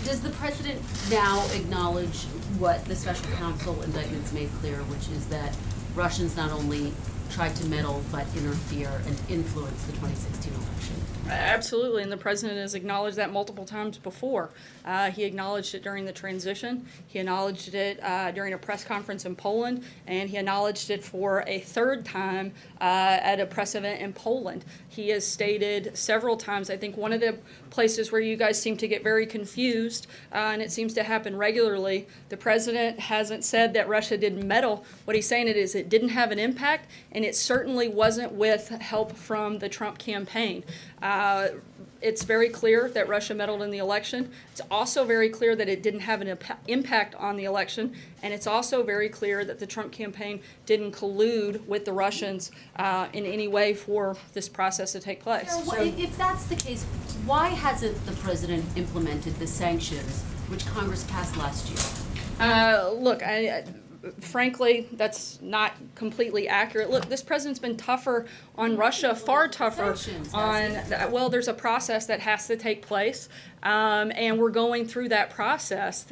Does the president now acknowledge what the special counsel indictments made clear, which is that Russians not only tried to meddle but interfere and influence the 2016 election? Absolutely, and the president has acknowledged that multiple times before. He acknowledged it during the transition, he acknowledged it during a press conference in Poland, and he acknowledged it for a third time at a press event in Poland. He has stated several times, I think one of the places where you guys seem to get very confused, and it seems to happen regularly, the president hasn't said that Russia didn't meddle. What he's saying is it didn't have an impact, and it certainly wasn't with help from the Trump campaign. It's very clear that Russia meddled in the election. It's also very clear that it didn't have an impact on the election, and it's also very clear that the Trump campaign didn't collude with the Russians in any way for this process to take place. So, if that's the case, why hasn't the president implemented the sanctions which Congress passed last year? Look, frankly, that's not completely accurate. Look, this president's been tougher on Russia, far tougher on, well, there's a process that has to take place, and we're going through that process.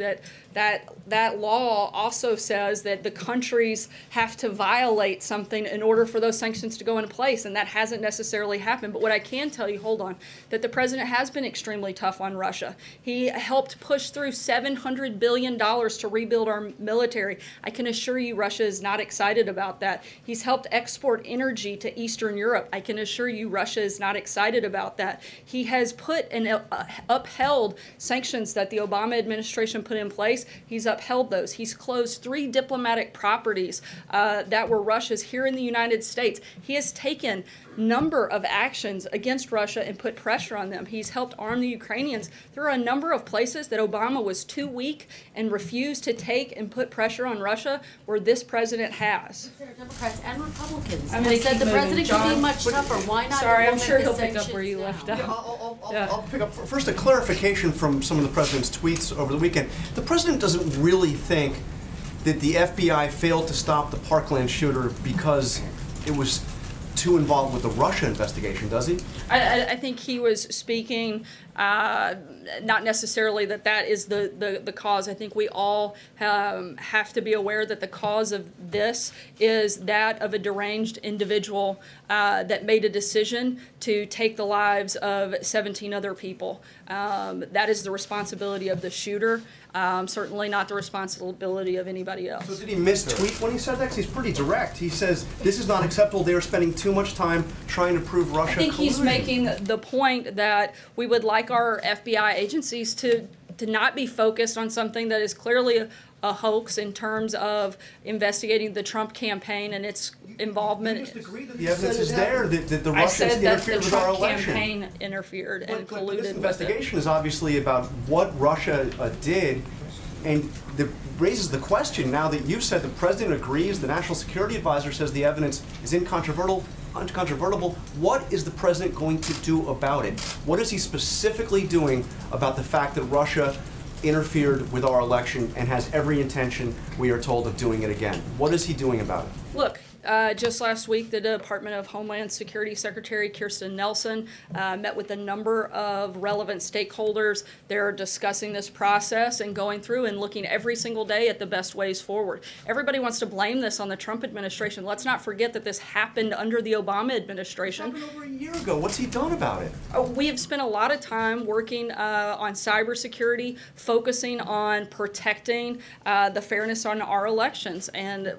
That law also says that the countries have to violate something in order for those sanctions to go into place, and that hasn't necessarily happened. But what I can tell you, hold on, that the president has been extremely tough on Russia. He helped push through $700 billion to rebuild our military. I can assure you Russia is not excited about that. He's helped export energy to Eastern Europe. I can assure you Russia is not excited about that. He has put and upheld sanctions that the Obama administration put in place. He's upheld those. He's closed 3 diplomatic properties that were Russia's here in the United States. He has taken number of actions against Russia and put pressure on them. He's helped arm the Ukrainians. There are a number of places that Obama was too weak and refused to take and put pressure on Russia where this president has. There are Democrats and Republicans. They said the president could be much tougher. Why not? Sorry, I'm sure he'll pick up where you left off. I'll pick up first a clarification from some of the president's tweets over the weekend. The president doesn't really think that the FBI failed to stop the Parkland shooter because it was too involved with the Russia investigation, does he? I think he was speaking not necessarily that is the cause. I think we all have to be aware that the cause of this is that of a deranged individual that made a decision to take the lives of 17 other people. That is the responsibility of the shooter, certainly not the responsibility of anybody else. So did he mistweet when he said that? 'Cause he's pretty direct. He says, this is not acceptable. They are spending too much time trying to prove Russia I think collusion. He's making the point that we would like our FBI agencies to not be focused on something that is clearly a hoax in terms of investigating the Trump campaign and its involvement. You just agree that the evidence is there that the Russians interfered with our election. I said that the Trump campaign interfered and colluded with it. This investigation is obviously about what Russia did, and it raises the question now that you've said the president agrees, the national security advisor says the evidence is incontrovertible. What is the president going to do about it? What is he specifically doing about the fact that Russia interfered with our election and has every intention, we are told, of doing it again? What is he doing about it? Look, just last week, the Department of Homeland Security Secretary Kirstjen Nielsen met with a number of relevant stakeholders. They're discussing this process and going through and looking every single day at the best ways forward. Everybody wants to blame this on the Trump administration. Let's not forget that this happened under the Obama administration. It happened over a year ago. What's he done about it? We have spent a lot of time working on cybersecurity, focusing on protecting the fairness on our elections. And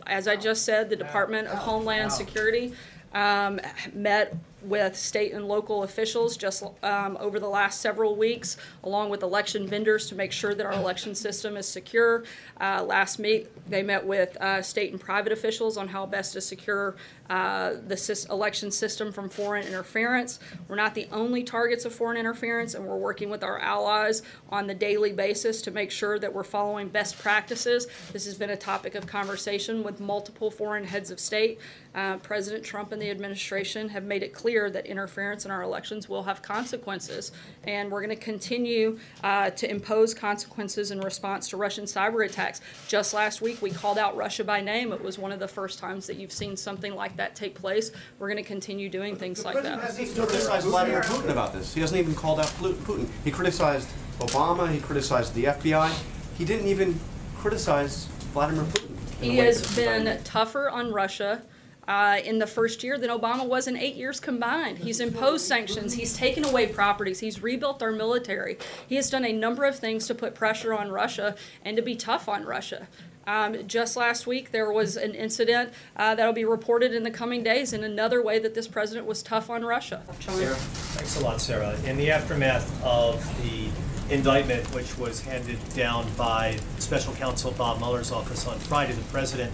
as I just said, the Department of Homeland Security met with state and local officials just over the last several weeks, along with election vendors to make sure that our election system is secure. Last week, they met with state and private officials on how best to secure the election system from foreign interference. We're not the only targets of foreign interference, and we're working with our allies on the daily basis to make sure that we're following best practices. This has been a topic of conversation with multiple foreign heads of state. President Trump and the administration have made it clear clear that interference in our elections will have consequences, and we're going to continue to impose consequences in response to Russian cyber attacks. Just last week, we called out Russia by name. It was one of the first times that you've seen something like that take place. We're going to continue doing things like that. The president hasn't even criticized Vladimir Putin about this. He hasn't even called out Putin. He criticized Obama. He criticized the FBI. He didn't even criticize Vladimir Putin. He has been tougher on Russia in the first year than Obama was in 8 years combined. He's imposed sanctions. He's taken away properties. He's rebuilt our military. He has done a number of things to put pressure on Russia and to be tough on Russia. Just last week, there was an incident that'll be reported in the coming days in another way that this president was tough on Russia. Sarah. Thanks a lot, Sarah. In the aftermath of the indictment, which was handed down by Special Counsel Bob Mueller's office on Friday, the president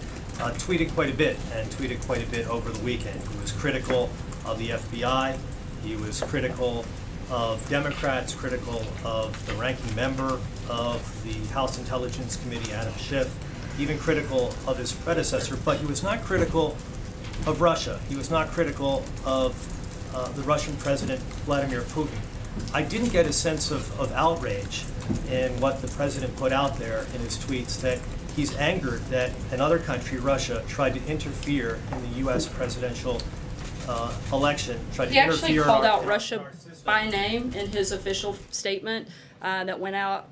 tweeted quite a bit, and tweeted quite a bit over the weekend. He was critical of the FBI. He was critical of Democrats, critical of the ranking member of the House Intelligence Committee, Adam Schiff, even critical of his predecessor, but he was not critical of Russia. He was not critical of the Russian President, Vladimir Putin. I didn't get a sense of outrage in what the president put out there in his tweets, that he's angered that another country, Russia, tried to interfere in the U.S. presidential election. He actually called out Russia by name in his official statement that went out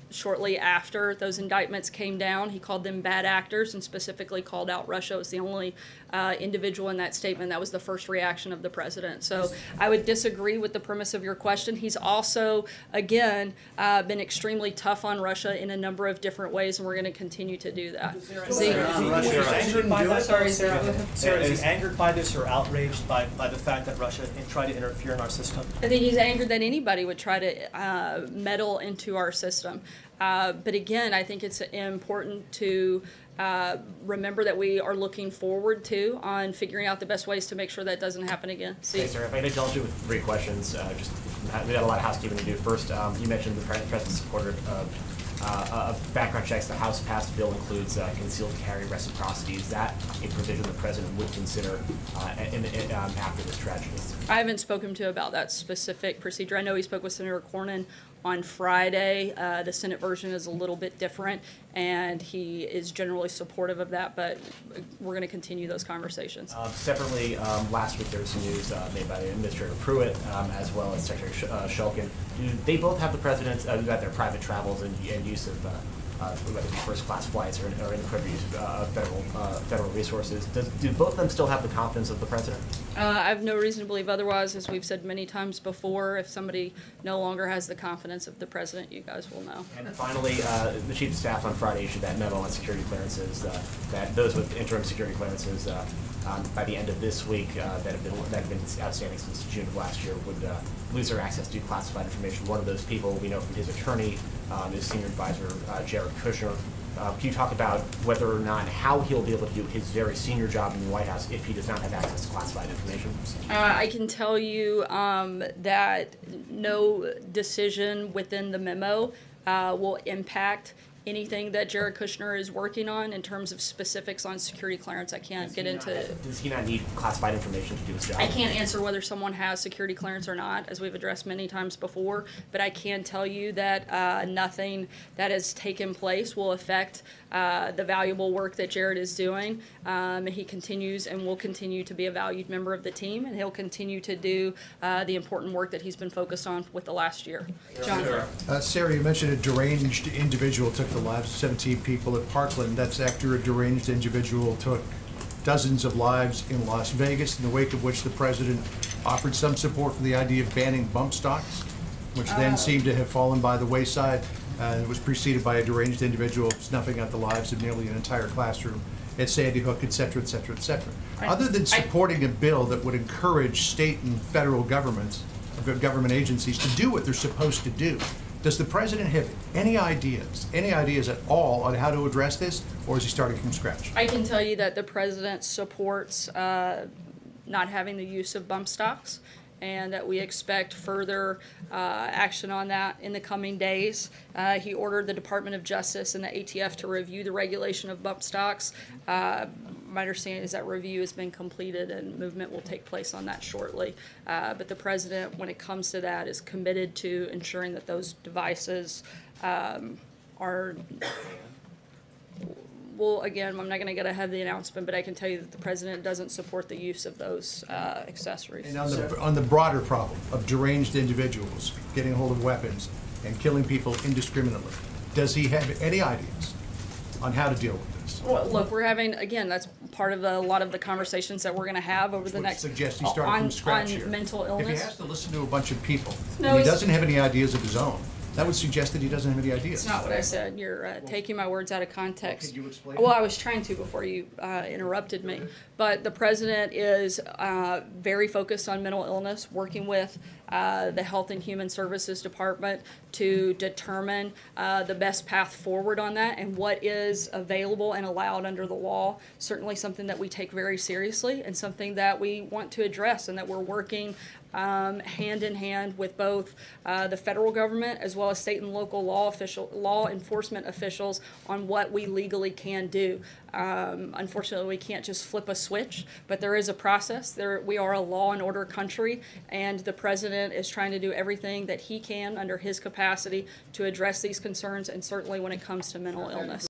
shortly after those indictments came down. He called them bad actors and specifically called out Russia. It was the only individual in that statement. That was the first reaction of the president. So I would disagree with the premise of your question. He's also, again, been extremely tough on Russia in a number of different ways, and we're going to continue to do that. Is he angered by that? Sorry, Sarah, is he angered by this or outraged by the fact that Russia tried to interfere in our system? I think he's angered that anybody would try to meddle into our system. But again, I think it's important to remember that we are looking forward to on figuring out the best ways to make sure that doesn't happen again. Thanks, sir. If I could indulge you with 3 questions, we got a lot of housekeeping to do. First, you mentioned the president's supporter of background checks. The House passed bill includes concealed carry reciprocity. Is that a provision the president would consider after this tragedy? I haven't spoken to him about that specific procedure. I know he spoke with Senator Cornyn on Friday. The Senate version is a little bit different, and he is generally supportive of that, but we're going to continue those conversations. Separately, last week there was some news made by Administrator Pruitt as well as Secretary Shulkin. Do they both have the president's about their private travels and use of whether it be first-class flights or inappropriate use of federal resources? Do both of them still have the confidence of the president? I have no reason to believe otherwise. As we've said many times before, if somebody no longer has the confidence of the president, you guys will know. And finally, the Chief of Staff on Friday issued that memo on security clearances, that those with interim security clearances by the end of this week that have been outstanding since June of last year would lose their access to classified information. One of those people, we know from his attorney, is Senior Advisor Jared Kushner. Can you talk about whether or not how he'll be able to do his very senior job in the White House if he does not have access to classified information? I can tell you that no decision within the memo will impact anything that Jared Kushner is working on in terms of specifics on security clearance. I can't get into. Does he not need classified information to do his job? I can't answer whether someone has security clearance or not, as we've addressed many times before, but I can tell you that nothing that has taken place will affect the valuable work that Jared is doing. He continues and will continue to be a valued member of the team, and he'll continue to do the important work that he's been focused on with the last year. John. Sarah, you mentioned a deranged individual took the lives of 17 people at Parkland. That's after a deranged individual took dozens of lives in Las Vegas, in the wake of which the president offered some support for the idea of banning bump stocks, which then seemed to have fallen by the wayside. It was preceded by a deranged individual snuffing out the lives of nearly an entire classroom at Sandy Hook, et cetera, et cetera, et cetera. Other than supporting a bill that would encourage state and federal government agencies to do what they're supposed to do, does the president have any ideas at all on how to address this, or is he starting from scratch? I can tell you that the president supports not having the use of bump stocks, and that we expect further action on that in the coming days. He ordered the Department of Justice and the ATF to review the regulation of bump stocks. my understanding is that review has been completed and movement will take place on that shortly. But the president, when it comes to that, is committed to ensuring that those devices are. Well, again, I'm not going to get ahead of the announcement, but I can tell you that the president doesn't support the use of those accessories. And on the broader problem of deranged individuals getting hold of weapons and killing people indiscriminately, does he have any ideas on how to deal with this? Well, look, we're having, again, that's part of a lot of the conversations that we're going to have over the next, Suggest he started from scratch here. on mental If illness. he has to listen to a bunch of people, No, and he he's- doesn't have any ideas of his own, that would suggest that he doesn't have any ideas. It's not what I said. You're taking my words out of context. Could you explain? Well, I was trying to before you interrupted me. But the president is very focused on mental illness, working with the Health and Human Services Department to determine the best path forward on that and what is available and allowed under the law. Certainly something that we take very seriously and something that we want to address, and that we're working hand in hand with both the federal government as well as state and local law enforcement officials on what we legally can do. Unfortunately, we can't just flip a switch, but there is a process. We are a law and order country, and the president is trying to do everything that he can under his capacity to address these concerns, and certainly when it comes to mental illness.